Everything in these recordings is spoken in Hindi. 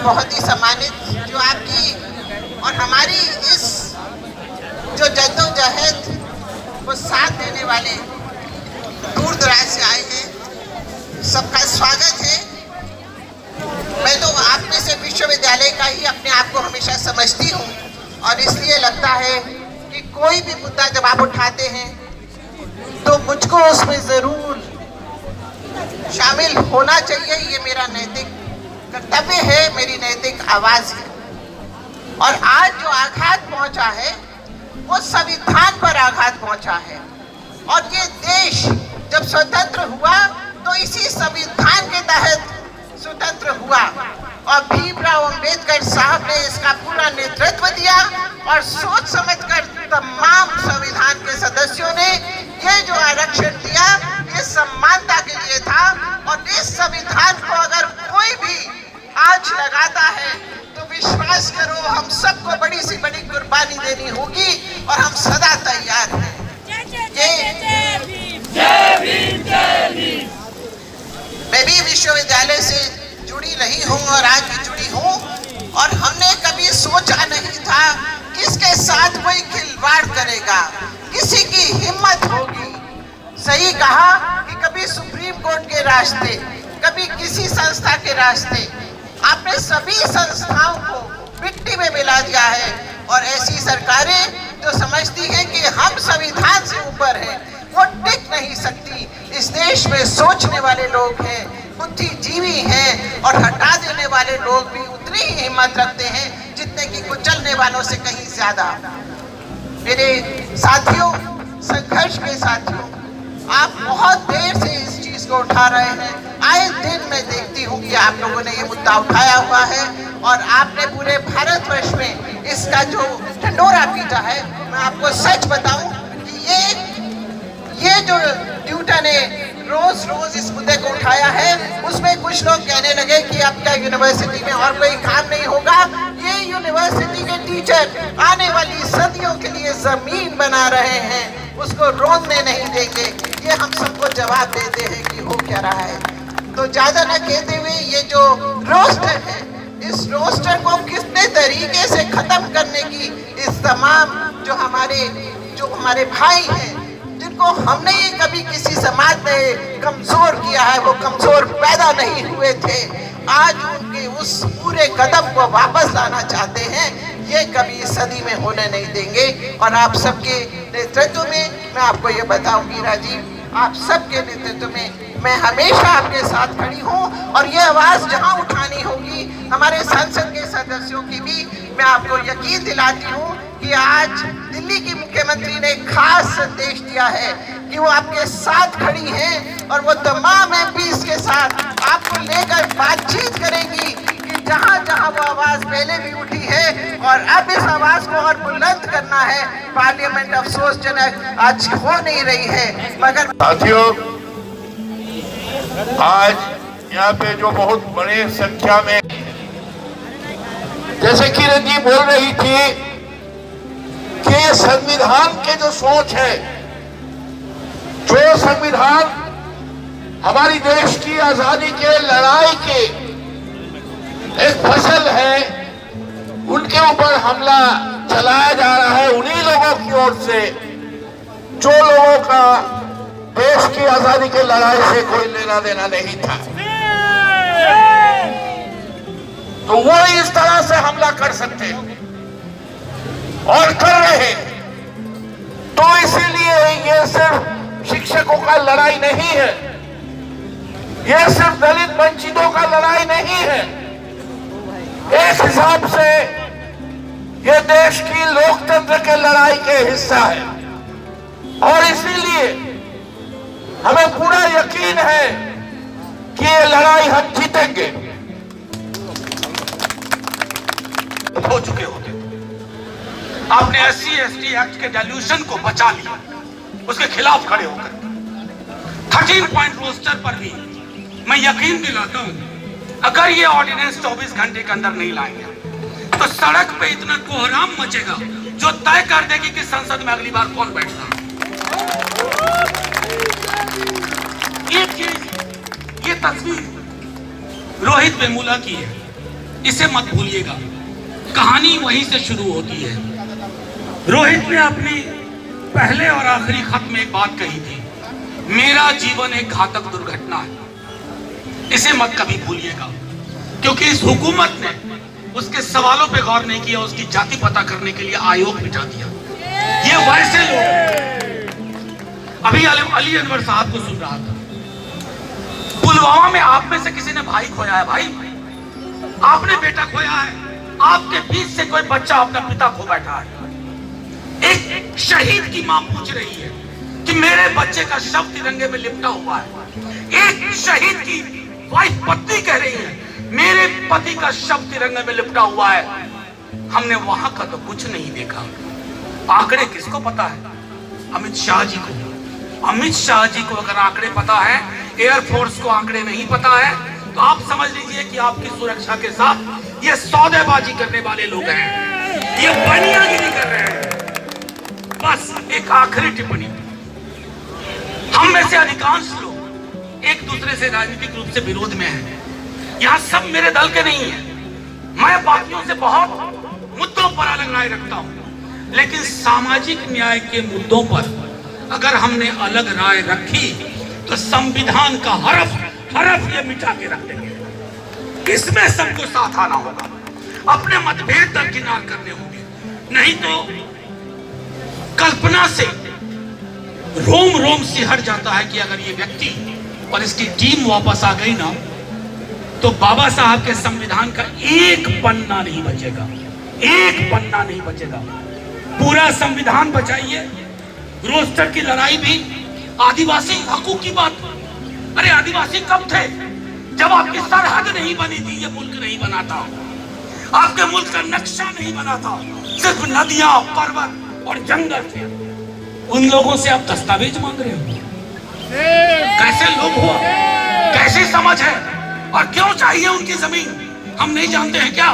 बहुत ही सम्मानित जो आपकी और हमारी इस जो जद्दोजहद को साथ देने वाले दूर दराज से आए हैं, सबका स्वागत है। मैं तो आप में से विश्वविद्यालय का ही अपने आप को हमेशा समझती हूँ और इसलिए लगता है कि कोई भी मुद्दा जब आप उठाते हैं तो मुझको उसमें ज़रूर शामिल होना चाहिए। ये मेरा नैतिक कर्तव्य है, मेरी नैतिक आवाज़ है। और आज जो आघात पहुंचा है वो संविधान पर आघात पहुंचा है। और ये देश जब स्वतंत्र हुआ तो इसी संविधान के तहत स्वतंत्र हुआ और भीमराव अंबेडकर साहब ने इसका पूरा नेतृत्व दिया और सोच समझकर तमाम संविधान के सदस्यों ने ये जो आरक्षण दिया ये समानता के लिए था। और इस संविधान को अगर कोई भी आँच लगाता है तो विश्वास करो हम सबको बड़ी सी बड़ी कुर्बानी देनी होगी और हम सदा तैयार हैं। मैं भी विश्वविद्यालय से जुड़ी रही हूँ और आज भी जुड़ी हूँ और हमने कभी सोचा नहीं था किसके साथ कोई खिलवाड़ करेगा, किसी की हिम्मत होगी। सही कहा कि कभी सुप्रीम कोर्ट के रास्ते, कभी किसी संस्था के रास्ते, आपने सभी संस्थाओं को मिट्टी में मिला दिया है। और ऐसी सरकारें जो समझती हैं कि हम संविधान से ऊपर हैं वो टिक नहीं सकती। इस देश में सोचने वाले लोग हैं, बुद्धिजीवी हैं और हटा देने वाले लोग भी उतनी ही हिम्मत रखते हैं जितने कि कुचलने वालों से कहीं ज्यादा। मेरे साथियों, संघर्ष के साथियों, आप बहुत देर से इस चीज को उठा रहे हैं। आए दिन मैं देखती हूँ कि आप लोगों ने ये मुद्दा उठाया हुआ है और आपने पूरे भारतवर्ष में इसका जो ढंढोरा पीटा है। मैं आपको सच बताऊं कि ये जो न्यूटन ने रोज रोज इस मुद्दे को उठाया है उसमें कुछ लोग कहने लगे कि अब क्या यूनिवर्सिटी में और कोई काम नहीं होगा। ये यूनिवर्सिटी के टीचर आने वाली सदियों के लिए जमीन बना रहे हैं, उसको रोकने नहीं देंगे। ये हम सबको जवाब देते हैं कि हो क्या रहा है। तो ज्यादा न कहते हुए ये जो रोस्टर है, इस रोस्टर को कितने तरीके से खत्म करने की इस तमाम जो हमारे भाई हैं जिनको हमने ये कभी किसी समाज में कमजोर किया है, वो कमजोर पैदा नहीं हुए थे, आज उनके उस पूरे कदम को वापस लाना चाहते हैं। ये कभी इस सदी में होने नहीं देंगे। और आप सबके नेतृत्व में मैं आपको ये बताऊंगी राजीव, आप सबके नेतृत्व में मैं हमेशा आपके साथ खड़ी हूँ। और ये आवाज़ जहाँ उठानी होगी हमारे संसद के सदस्यों की भी मैं आपको यकीन दिलाती हूँ कि आज दिल्ली की मुख्यमंत्री ने खास संदेश दिया है कि वो आपके साथ खड़ी हैं और वो तमाम एमपीज़ के साथ आपको लेकर बातचीत करेंगी कि जहाँ जहाँ वो आवाज़ पहले भी उठी है और अब इस आवाज़ को और बुलंद करना है। पार्लियामेंट अफसोसजनक आज हो नहीं रही है। मगर साथियों, आज यहाँ पे जो बहुत बड़े संख्या में, जैसे किरण जी बोल रही थी कि संविधान के जो सोच है, जो संविधान हमारी देश की आजादी के लड़ाई के एक फसल है, उनके ऊपर हमला चलाया जा रहा है उन्हीं लोगों की ओर से जो लोगों का देश की आजादी के लड़ाई से कोई लेना देना नहीं था। तो वो इस तरह से हमला कर सकते हैं और कर रहे हैं। तो इसीलिए ये सिर्फ शिक्षकों का लड़ाई नहीं है, ये सिर्फ दलित वंचितों का लड़ाई नहीं है। इस हिसाब से ये देश की लोकतंत्र के लड़ाई के हिस्सा है और इसीलिए हमें पूरा यकीन है कि ये लड़ाई हम जीतेंगे। हो चुके होते आपने SC/ST एक्ट के डाइल्यूशन को बचा लिया, उसके खिलाफ खड़े होकर 13 पॉइंट रोस्टर पर भी मैं यकीन दिलाता हूं अगर ये ऑर्डिनेंस 24 घंटे के अंदर नहीं लाएंगे तो सड़क पे इतना कोहराम मचेगा जो तय कर देगी कि संसद में अगली बार कौन बैठता है। एक चीज, ये तस्वीर रोहित वेमुला की है। इसे मत भूलिएगा। कहानी वहीं से शुरू होती है। रोहित ने अपनी पहले और आखिरी खत में एक बात कही थी, मेरा जीवन एक घातक दुर्घटना है। इसे मत कभी भूलिएगा, क्योंकि इस हुकूमत ने उसके सवालों पे गौर नहीं किया, उसकी जाति पता करने के लिए आयोग बिठा दिया। ये वैसे लोग हैं। अभी अली अनवर साहब को सुन रहा था, पुलवामा में आप में से किसी ने भाई खोया है, भाई आपने बेटा खोया है, आपके बीच से कोई बच्चा अपना पिता खो बैठा है। एक शहीद की मां पूछ रही है कि मेरे बच्चे का शव तिरंगे में लिपटा हुआ है। एक शहीद की वाइफ पत्नी कह रही है मेरे पति का शव तिरंगे में लिपटा हुआ है। हमने वहां का तो कुछ नहीं देखा। आंकड़े किसको पता है? अमित शाह जी को। अमित शाह जी को अगर आंकड़े पता है, एयरफोर्स को आंकड़े नहीं पता है, तो आप समझ लीजिए कि आपकी सुरक्षा के साथ ये सौदेबाजी करने वाले लोग हैं, ये बनियागिरी कर रहे हैं। बस एक आखिरी टिप्पणी, हम में से अधिकांश लोग एक दूसरे से राजनीतिक रूप से विरोध में हैं। यहाँ सब मेरे दल के नहीं हैं। मैं बाकियों से बहुत मुद्दों पर अलग राय रखता हूँ, लेकिन सामाजिक न्याय के मुद्दों पर अगर हमने अलग राय रखी तो संविधान का हरफ ये मिटा के रख देंगे। इसमें सबको साथ आना होगा, अपने मतभेद दरकिनार करने होंगे, नहीं तो कल्पना से रोम रोम सिहर जाता है कि अगर ये व्यक्ति और इसकी टीम वापस आ गई ना, तो बाबा साहब के संविधान का एक पन्ना नहीं बचेगा, एक पन्ना नहीं बचेगा। पूरा संविधान बचाइए, रोस्टर की लड़ाई भी आदिवासी हकूक की बात। अरे आदिवासी कब थे? जब आपकी सरहद नहीं बनी थी, ये मुल्क नहीं बना था, आपके मुल्क का नक्शा नहीं बना था, सिर्फ नदियां, पर्वत और जंगल थे। उन लोगों से आप दस्तावेज मांग रहे हो? कैसे लोग हो? कैसी समझ है? और क्यों चाहिए उनकी जमीन? हम नहीं जानते हैं क्या?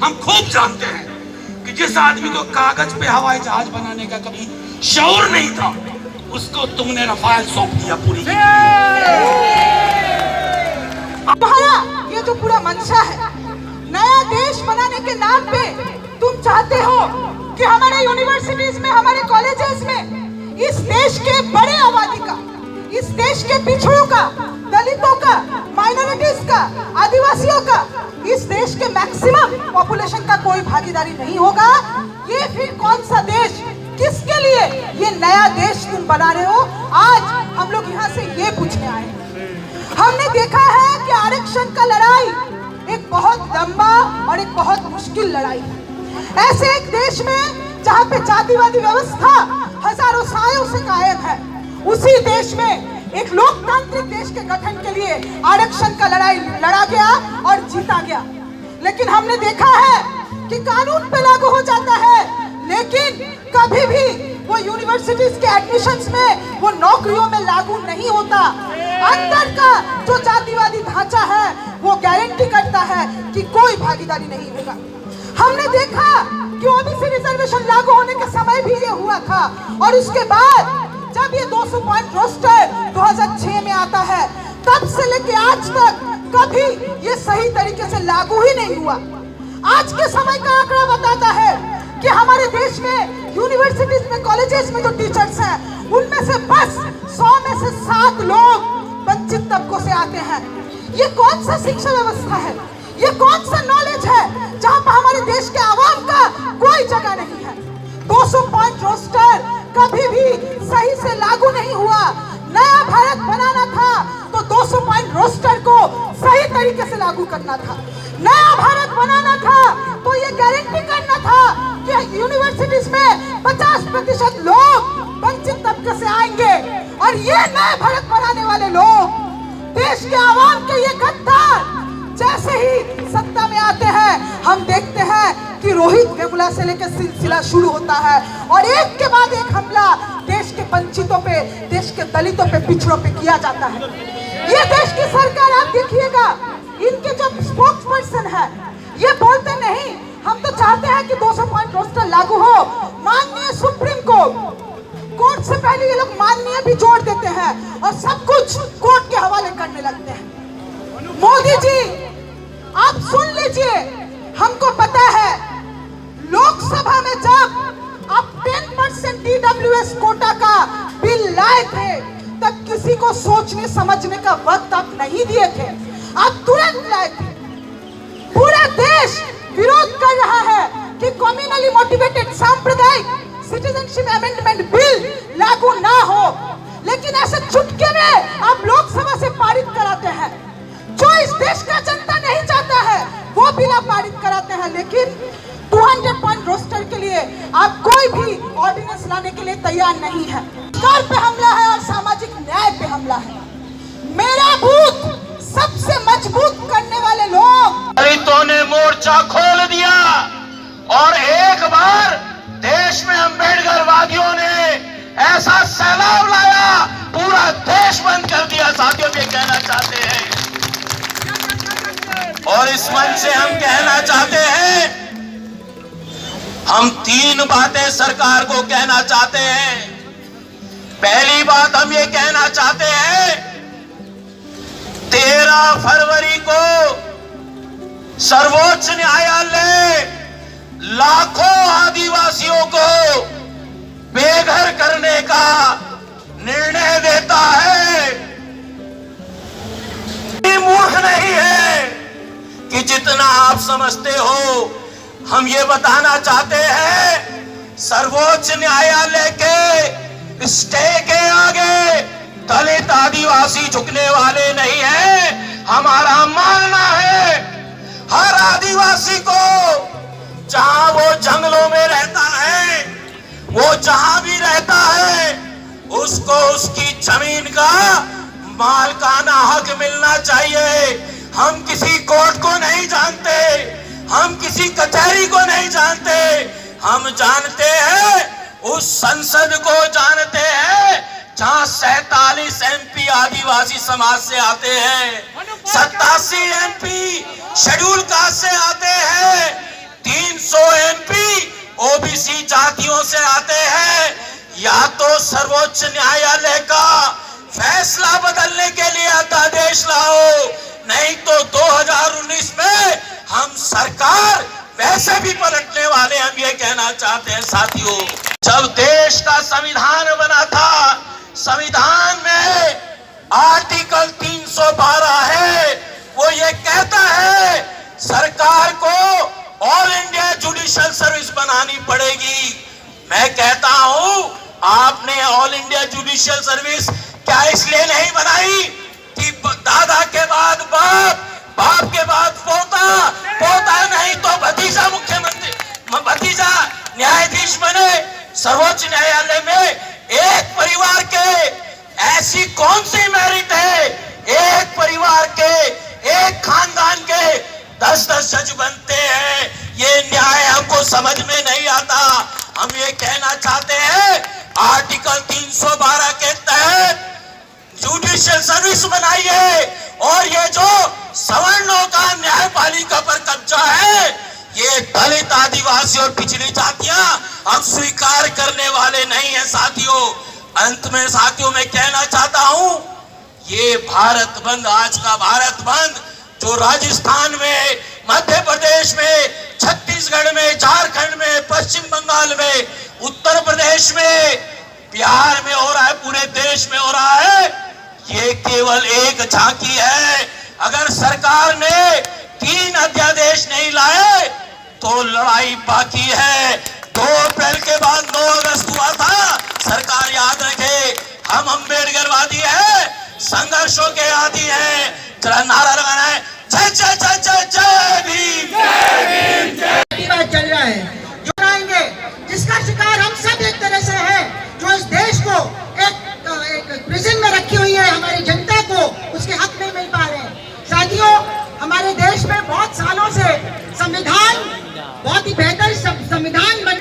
हम खूब जानते हैं कि जिस आदमी को कागज पे हवाई जहाज बनाने का कभी शौर नहीं था, उसको तुमने रफाल सौंप दिया पूरी। तुम्हारा ये जो पूरा मंशा है, नया देश बनाने के नाम पे तुम चाहते हो कि हमारे यूनिवर्सिटीज में, हमारे कॉलेजेस में इस देश के बड़े आबादी का, इस देश के पिछड़ों का, दलितों का, माइनॉरिटीज का, आदिवासियों का, इस देश के मैक्सिमम पॉपुलेशन का कोई भागीदारी नहीं होगा। ये फिर कौन सा देश, किसके लिए ये नया देश तुम बना रहे हो? आज हम लोग यहाँ से ये पूछने आए हैं। हमने देखा है कि आरक्षण का लड़ाई एक बहुत लंबा और एक बहुत मुश्किल लड़ाई है। ऐसे एक देश में जहाँ पे जातिवादी व्यवस्था हजारों सालों से कायम है, उसी देश में एक लोकतांत्रिक देश के गठन के लिए आरक्षण का लड़ाई लड़ा गया और जीता गया। लेकिन हमने देखा है कि कानून पे लागू हो जाता है, लेकिन कभी भी वो यूनिवर्सिटीज के एडमिशंस में, वो नौकरियों में लागू नहीं होता। अंदर का जो जातिवादी ढांचा है वो गारंटी करता है कि कोई भागीदारी नहीं होगा। हमने देखा कि ओबीसी रिजर्वेशन लागू होने के समय भी ये हुआ था, और उसके बाद जब ये 200 पॉइंट रोस्टर 2006 में आता है, तब से लेके आज तक कभी ये सही तरीके से लागू ही नहीं हुआ। आज के समय का आंकड़ा बताता है कि हमारे देश में यूनिवर्सिटीज में, कॉलेजेस में जो टीचर्स हैं, उनमें से बस 100 में से 7 लोग वंचित तबकों से आते हैं। ये कौन सा शिक्षा व्यवस्था है? ये कौन सा नॉलेज है जहां पर हमारे देश के आवाम का कोई जगह नहीं है? 200 पॉइंट रोस्टर कभी भी सही से लागू नहीं हुआ। नया भारत बनाना था तो 200 पॉइंट रोस्टर को सही तरीके से लागू करना था। नया भारत बनाना था तो ये गारंटी करना था कि यूनिवर्सिटीज में 50% लोग वंचित तबके से आएंगे, और ये नया भारत बनाने वाले लोग, देश के आवाम के ये गद्दार जैसे ही सत्ता में आते हैं, हम देखते हैं कि रोहित वेमुला से लेकर सिलसिला शुरू होता है और एक के बाद एक हमला देश के वंचितों पे, देश के दलितों पे, पिछड़ों पे किया जाता है। ये देश की सरकार, आप देखिएगा, इनके जो स्पोक्स पर्सन है, ये बोलते नहीं हम तो चाहते हैं कि 200 पॉइंट रोस्टर लागू हो। माननीय सुप्रीम कोर्ट से पहले ये लोग माननीय भी जोड़ देते हैं और सब कुछ कोर्ट के हवाले करने लगते हैं। मोदी जी, आप सुन लीजिए, किसी को सोचने समझने का वक्त आप नहीं दिए थे, आप तुरंत लाए थे। पूरा देश विरोध कर रहा है कि कम्युनली मोटिवेटेड सांप्रदायिक सिटीजनशिप अमेंडमेंट बिल लागू ना हो, लेकिन ऐसे चुटकी में आप लोकसभा से पारित कराते हैं। जो इस देश का जनता नहीं चाहता है वो बिल आप पारित कराते हैं, लेकिन 200 पॉइंट रोस्टर के लिए आप कोई भी ऑर्डिनेंस लाने के लिए तैयार नहीं है। सरकार पे हमला है और सामाजिक न्याय पे हमला है। मेरा बूथ सबसे मजबूत करने वाले लोग दलितों ने मोर्चा खोल दिया और एक बार देश में अंबेडकर वादियों ने ऐसा सैलाब लाया, पूरा देश बंद कर दिया। साथियों ये कहना चाहते हैं और इस मंच से हम कहना चाहते हैं, हम 3 बातें सरकार को कहना चाहते हैं। पहली बात हम ये कहना चाहते हैं, 13 फरवरी को सर्वोच्च न्यायालय लाखों आदिवासियों को बेघर करने का निर्णय देता है। ये मूर्ख नहीं है कि जितना आप समझते हो। हम ये बताना चाहते हैं, सर्वोच्च न्यायालय के स्टे के आगे दलित आदिवासी झुकने वाले नहीं है। हमारा मानना है हर आदिवासी को, जहां वो जंगलों में रहता है, वो जहां भी रहता है, उसको उसकी जमीन का मालिकाना हक मिलना चाहिए। हम किसी कोर्ट को नहीं जानते, हम किसी कचहरी को नहीं जानते, हम जानते हैं उस संसद को जानते हैं जहां 47 MP आदिवासी समाज से आते हैं, 87 MP शेड्यूल कास्ट से आते हैं, 300 MP OBC जातियों से आते हैं। या तो सर्वोच्च न्यायालय का फैसला बदलने के लिए अध्यादेश लाओ, नहीं तो 2019 में हम सरकार वैसे भी पलटने वाले। हम ये कहना चाहते हैं साथियों, जब देश का संविधान बना था, संविधान में आर्टिकल 312 है, वो ये कहता है सरकार को ऑल इंडिया जुडिशियल सर्विस बनानी पड़ेगी। मैं कहता हूं, आपने ऑल इंडिया जुडिशियल सर्विस क्या इसलिए नहीं बनाई कि दादा के बाद बाप, बाप के बाद पोता, पोता नहीं तो भतीजा मुख्यमंत्री, भतीजा न्यायाधीश बने। सर्वोच्च न्यायालय में एक परिवार के ऐसी कौन सी मेरिट है, एक परिवार के, एक खानदान के 10-10 जज बनते हैं। ये न्याय हमको समझ में नहीं आता। हम ये कहना चाहते हैं, आर्टिकल 312 के तहत जुडिशियल सर्विस बनाइए, और ये जो सवर्णों का न्यायपालिका पर कब्जा है, ये दलित आदिवासी और पिछड़ी जातियां हम स्वीकार करने वाले नहीं है साथियों। अंत में साथियों मैं कहना चाहता हूं, ये भारत बंद, आज का भारत बंद जो राजस्थान में, मध्य प्रदेश में, छत्तीसगढ़ में, झारखंड में, पश्चिम बंगाल में, उत्तर प्रदेश में, बिहार में हो रहा है, पूरे देश में हो रहा है, ये केवल एक झांकी है। अगर सरकार ने 3 अध्यादेश नहीं लाए तो लड़ाई बाकी है। 2 अप्रैल के बाद 9 अगस्त हुआ था। सरकार याद रखे, हम अम्बेडकरवादी है, संघर्षों के आदी है। चला नारा लगाना है, जय जय जय जय जय भीम, जय भीम, जय। चल रहा है जो आएंगे, जिसका शिकार हम सब एक तरह से है, जो इस देश को एक प्रिजन में रखी हुई है, हमारी जनता को उसके हक नहीं मिल पा रहे हैं। साथियों, हमारे देश में बहुत सालों से संविधान, बहुत ही बेहतर संविधान बन